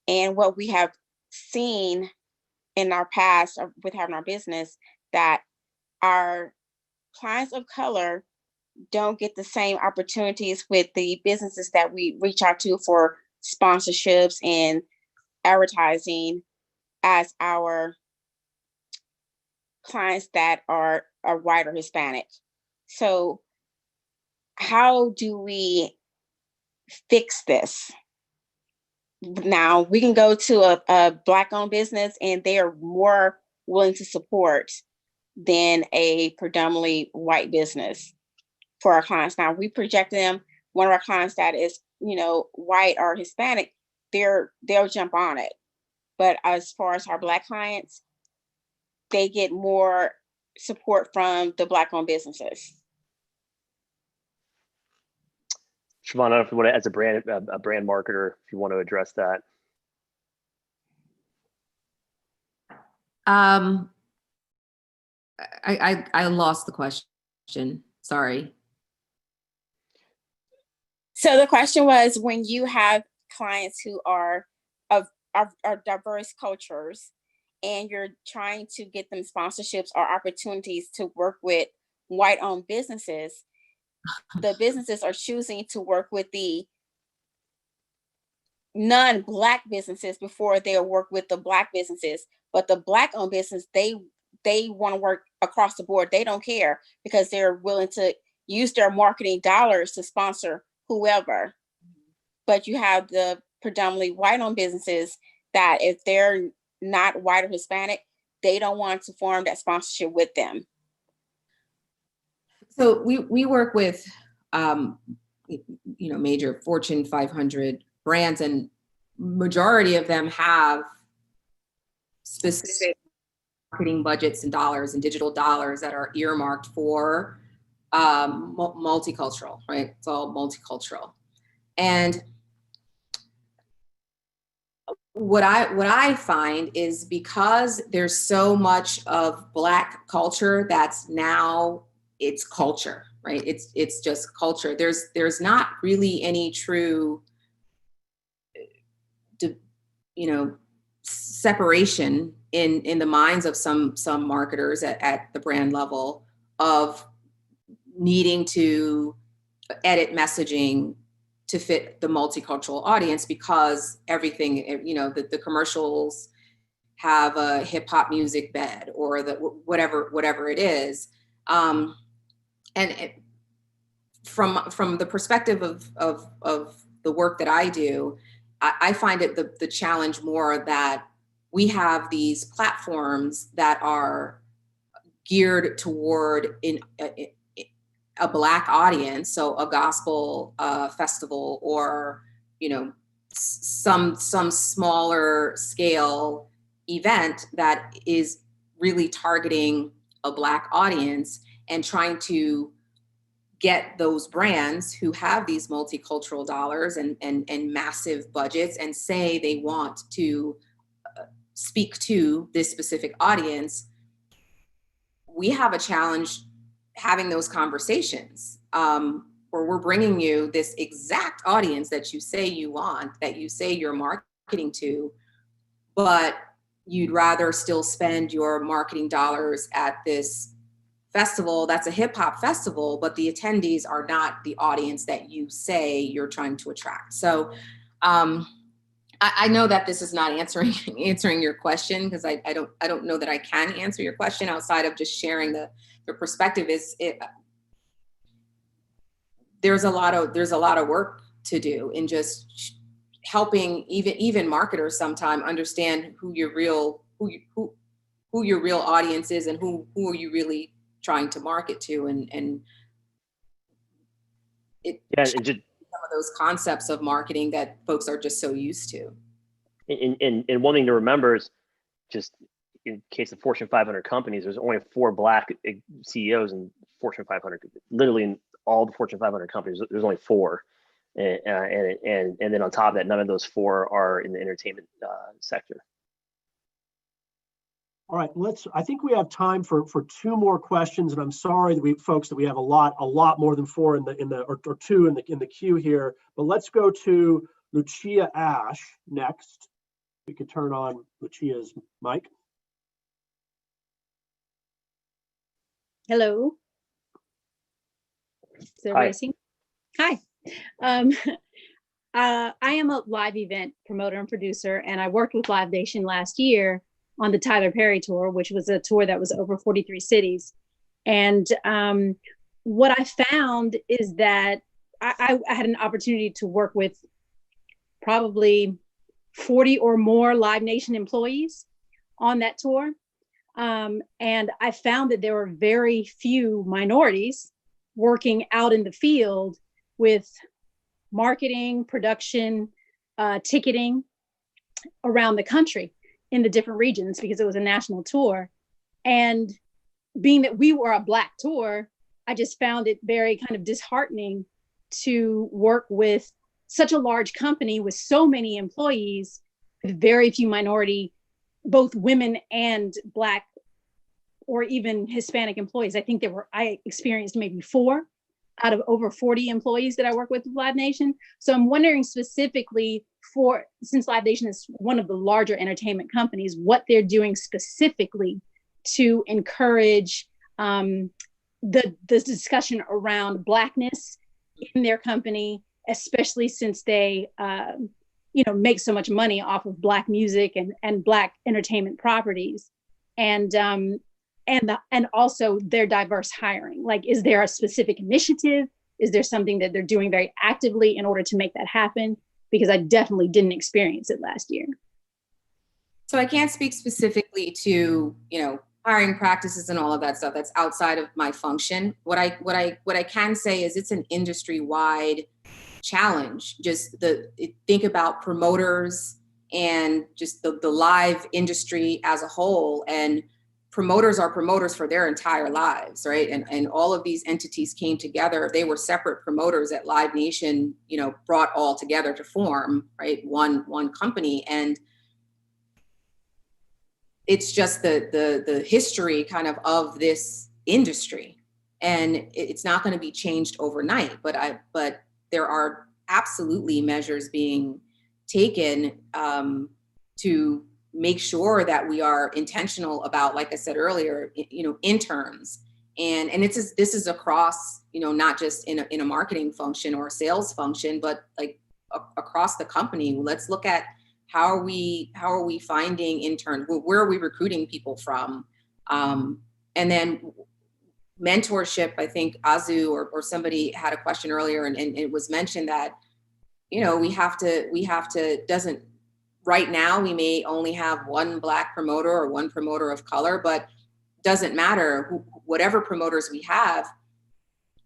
and what we have seen in our past with having our business, that our clients of color don't get the same opportunities with the businesses that we reach out to for sponsorships and advertising as our clients that are white or Hispanic. So how do we fix this? Now, we can go to a Black-owned business and they are more willing to support than a predominantly white business for our clients. Now, we project them, one of our clients that is, white or Hispanic, they'll jump on it. But as far as our Black clients, they get more support from the Black-owned businesses. Shavonne, I don't know if you want to, as a brand marketer, if you want to address that. I lost the question. Sorry. So the question was, when you have clients who are of diverse cultures and you're trying to get them sponsorships or opportunities to work with white-owned businesses, the businesses are choosing to work with the non-Black businesses before they'll work with the Black businesses. But the Black-owned business, they want to work across the board. They don't care because they're willing to use their marketing dollars to sponsor whoever. But you have the predominantly white-owned businesses that if they're not white or Hispanic, they don't want to form that sponsorship with them. So we work with, major Fortune 500 brands, and majority of them have specific marketing budgets and dollars and digital dollars that are earmarked for multicultural, right? It's all multicultural. And what I find is because there's so much of Black culture that's now it's culture, right? It's just culture. There's not really any true, separation in the minds of some marketers at the brand level of needing to edit messaging to fit the multicultural audience, because everything, the commercials have a hip hop music bed or the whatever it is. And from the perspective of the work that I do, I find it the challenge more that we have these platforms that are geared toward a Black audience, so a gospel festival or some smaller scale event that is really targeting a Black audience and trying to get those brands who have these multicultural dollars and massive budgets and say they want to speak to this specific audience. We have a challenge having those conversations where we're bringing you this exact audience that you say you want, that you say you're marketing to, but you'd rather still spend your marketing dollars at this festival that's a hip hop festival, but the attendees are not the audience that you say you're trying to attract. So I know that this is not answering your question, because I don't know that I can answer your question outside of just sharing the perspective. There's a lot of work to do in just helping even marketers sometime understand who your real audience is and who are you really trying to market to, and just some of those concepts of marketing that folks are just so used to. And one thing to remember is, just in case of Fortune 500 companies, there's only 4 Black CEOs in Fortune 500. Literally in all the Fortune 500 companies, there's only 4. And then on top of that, none of those 4 are in the entertainment sector. All right, I think we have time for 2 more questions, and I'm sorry that we have a lot more than 4 or 2 in the queue here. But let's go to Lucia Ash next. We could turn on Lucia's mic. Hello. Is it racing? Hi. I am a live event promoter and producer, and I worked with Live Nation last year on the Tyler Perry tour, which was a tour that was over 43 cities. And what I found is that I had an opportunity to work with probably 40 or more Live Nation employees on that tour. And I found that there were very few minorities working out in the field with marketing, production, ticketing around the country in the different regions, because it was a national tour. And being that we were a Black tour, I just found it very kind of disheartening to work with such a large company with so many employees, with very few minority, both women and Black or even Hispanic employees. I think I experienced maybe 4 out of over 40 employees that I work with Live Nation. So I'm wondering specifically, since Live Nation is one of the larger entertainment companies, what they're doing specifically to encourage the discussion around Blackness in their company, especially since they make so much money off of Black music and Black entertainment properties, and also their diverse hiring. Like, is there a specific initiative? Is there something that they're doing very actively in order to make that happen? Because I definitely didn't experience it last year. So I can't speak specifically to, hiring practices and all of that stuff. That's outside of my function. What I can say is it's an industry-wide challenge. Just think about promoters and just the live industry as a whole. And promoters are promoters for their entire lives, right? And all of these entities came together. They were separate promoters that Live Nation, brought all together to form, right, one company. And it's just the history kind of this industry, and it's not going to be changed overnight. But there are absolutely measures being taken to make sure that we are intentional about, like I said earlier, interns, and this is across, not just in a marketing function or a sales function, but like across the company. Let's look at how are we finding interns? Where are we recruiting people from? And then mentorship. I think Azu or somebody had a question earlier, and it was mentioned that we have to doesn't. Right now, we may only have one Black promoter or one promoter of color, but doesn't matter. Whatever promoters we have,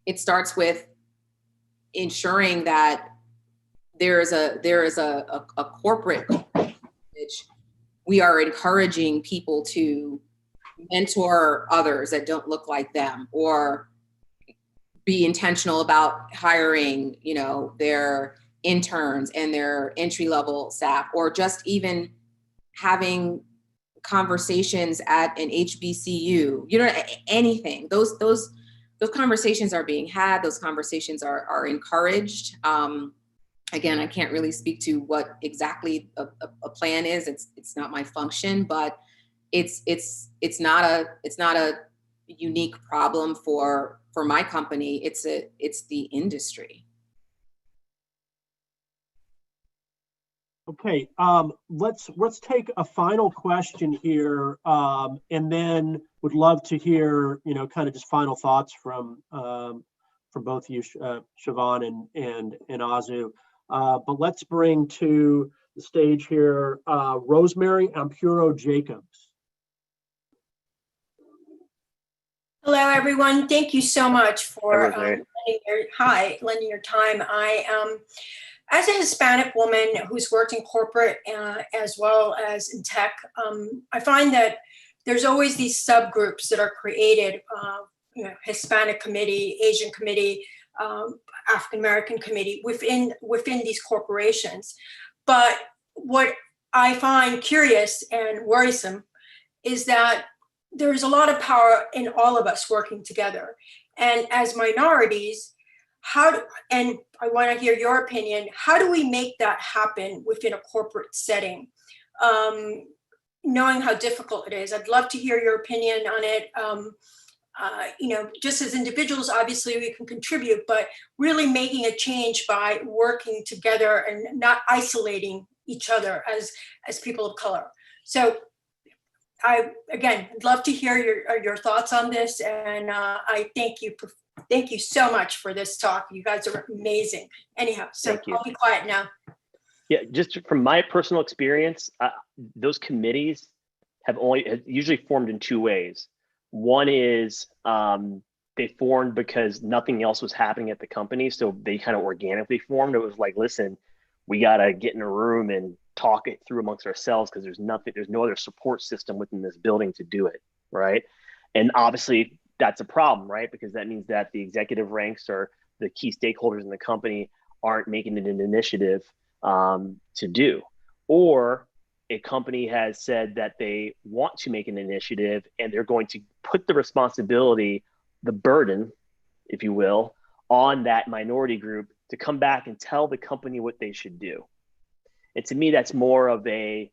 it starts with ensuring that there is a corporate which we are encouraging people to mentor others that don't look like them, or be intentional about hiring, their interns and their entry-level staff, or just even having conversations at an HBCU, anything. Those conversations are being had. Those conversations are encouraged. Again, I can't really speak to what exactly a plan is. It's not my function, but it's not a unique problem for my company. It's the industry. Okay, let's take a final question here, and then would love to hear, kind of just final thoughts from both you, Shavonne and Azu. But let's bring to the stage here Rosemary Ampuro Jacobs. Hello, everyone. Thank you so much for lending your time. As a Hispanic woman who's worked in corporate as well as in tech, I find that there's always these subgroups that are created, Hispanic committee, Asian committee, African American committee within these corporations. But what I find curious and worrisome is that there's a lot of power in all of us working together. And as minorities, and I want to hear your opinion, how do we make that happen within a corporate setting? Knowing how difficult it is, I'd love to hear your opinion on it. Just as individuals, obviously we can contribute, but really making a change by working together and not isolating each other as people of color. So I'd love to hear your thoughts on this, and I thank you so much for this talk. You guys are amazing. Anyhow, so I'll be quiet now. Yeah, just from my personal experience, those committees have usually formed in two ways. One is they formed because nothing else was happening at the company, so they kind of organically formed. It was like, listen, we gotta get in a room and talk it through amongst ourselves because there's no other support system within this building to do it, right? And obviously that's a problem, right? Because that means that the executive ranks or the key stakeholders in the company aren't making it an initiative to do. Or a company has said that they want to make an initiative and they're going to put the responsibility, the burden, if you will, on that minority group to come back and tell the company what they should do. And to me, that's more of a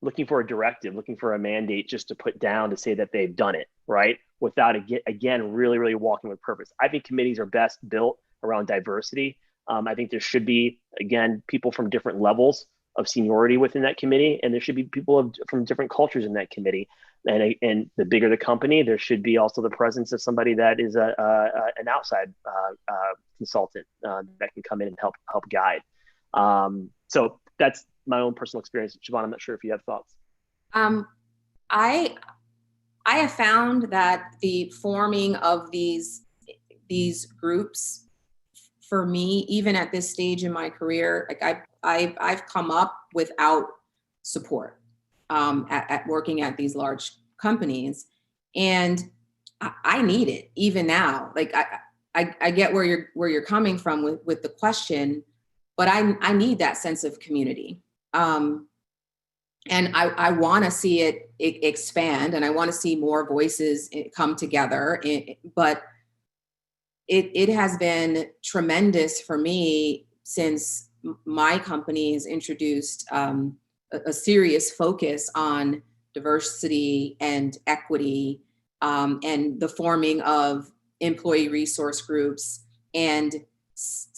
looking for a directive, looking for a mandate just to put down to say that they've done it, right? Without, again, really, really walking with purpose. I think committees are best built around diversity. I think there should be, again, people from different levels of seniority within that committee, and there should be people from different cultures in that committee. And the bigger the company, there should be also the presence of somebody that is an outside consultant that can come in and help guide. So that's my own personal experience. Shavonne, I'm not sure if you have thoughts. I have found that the forming of these groups, for me, even at this stage in my career, like I've come up without support at working at these large companies, and I need it even now. Like I get where you're coming from with the question, but I need that sense of community. And I want to see it expand, and I want to see more voices come together. But it has been tremendous for me since my company has introduced a serious focus on diversity and equity, and the forming of employee resource groups, and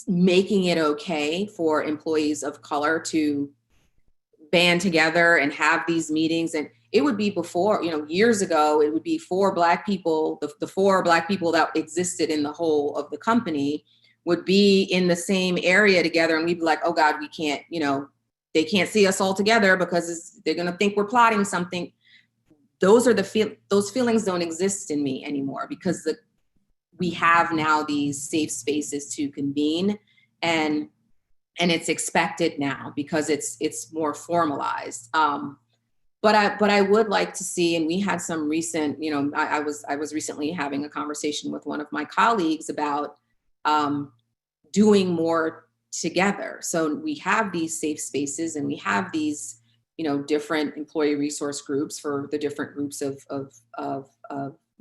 making it okay for employees of color to band together and have these meetings. And it would be before, years ago, it would be 4 Black people, the 4 Black people that existed in the whole of the company would be in the same area together. And we'd be like, oh God, we can't, they can't see us all together because they're going to think we're plotting something. Those feelings don't exist in me anymore, because we have now these safe spaces to convene, and it's expected now because it's more formalized. But I would like to see, and we had some recent, I was recently having a conversation with one of my colleagues about doing more together. So we have these safe spaces, and we have these, different employee resource groups for the different groups of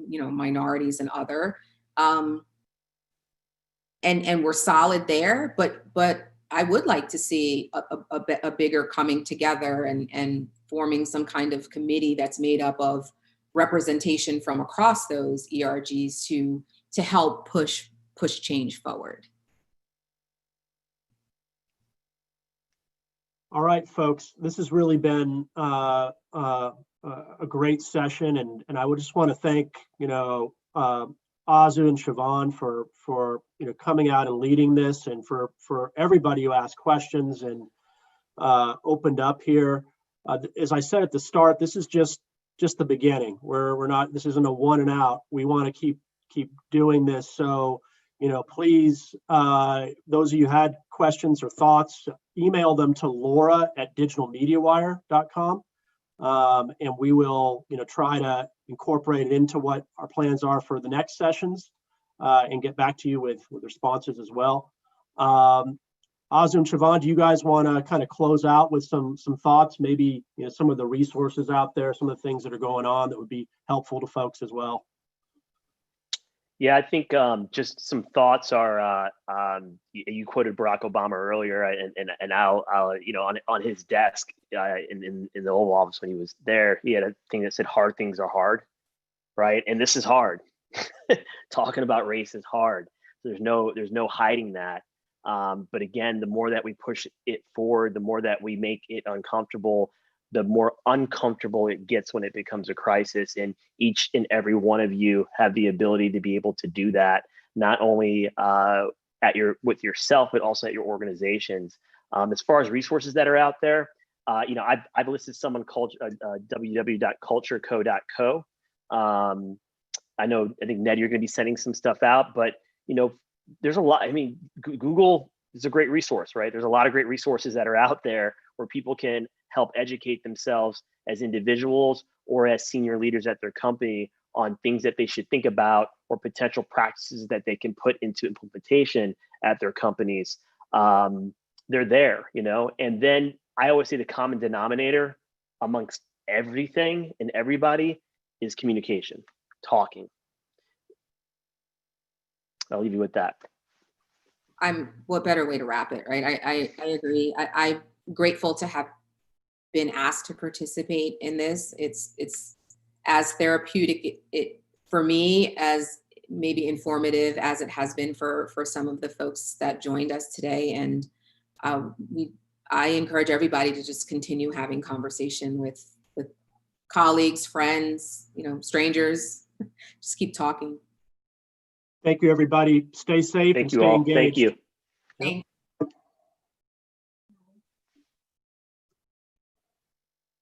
minorities and other, and we're solid there. But I would like to see a bigger coming together and forming some kind of committee that's made up of representation from across those ERGs to help push change forward. All right, folks, this has really been a great session, and I would just want to thank Azu and Shavonne for coming out and leading this, and for everybody who asked questions and opened up here. As I said at the start, this is just the beginning. This isn't a one and out. We want to keep doing this. So please, those of you who had questions or thoughts, email them to laura@digitalmediawire.com, and we will try to incorporate it into what our plans are for the next sessions, and get back to you with responses as well. Azu and Shavonne, do you guys want to kind of close out with some thoughts, maybe some of the resources out there, some of the things that are going on that would be helpful to folks as well? Yeah, I think just some thoughts are, you quoted Barack Obama earlier, and I'll on his desk in the Oval Office when he was there, he had a thing that said hard things are hard, right? And this is hard. Talking about race is hard. There's no hiding that. But again, the more that we push it forward, the more that we make it uncomfortable, the more uncomfortable it gets when it becomes a crisis. And each and every one of you have the ability to be able to do that, not only with yourself, but also at your organizations. As far as resources that are out there, I've listed some on www.cultureco.co. I think Ned, you're going to be sending some stuff out, but there's a lot. I mean, Google is a great resource, right? There's a lot of great resources that are out there where people can help educate themselves as individuals or as senior leaders at their company on things that they should think about or potential practices that they can put into implementation at their companies. They're there, and then I always say the common denominator amongst everything and everybody is communication, talking. I'll leave you with that. What better way to wrap it, right? I agree. I'm grateful to have been asked to participate in this. It's as therapeutic for me as maybe informative as it has been for some of the folks that joined us today. And I encourage everybody to just continue having conversation with colleagues, friends, strangers. Just keep talking. Thank you, everybody. Stay safe and Thank you stay all. engaged. Thank you. Thank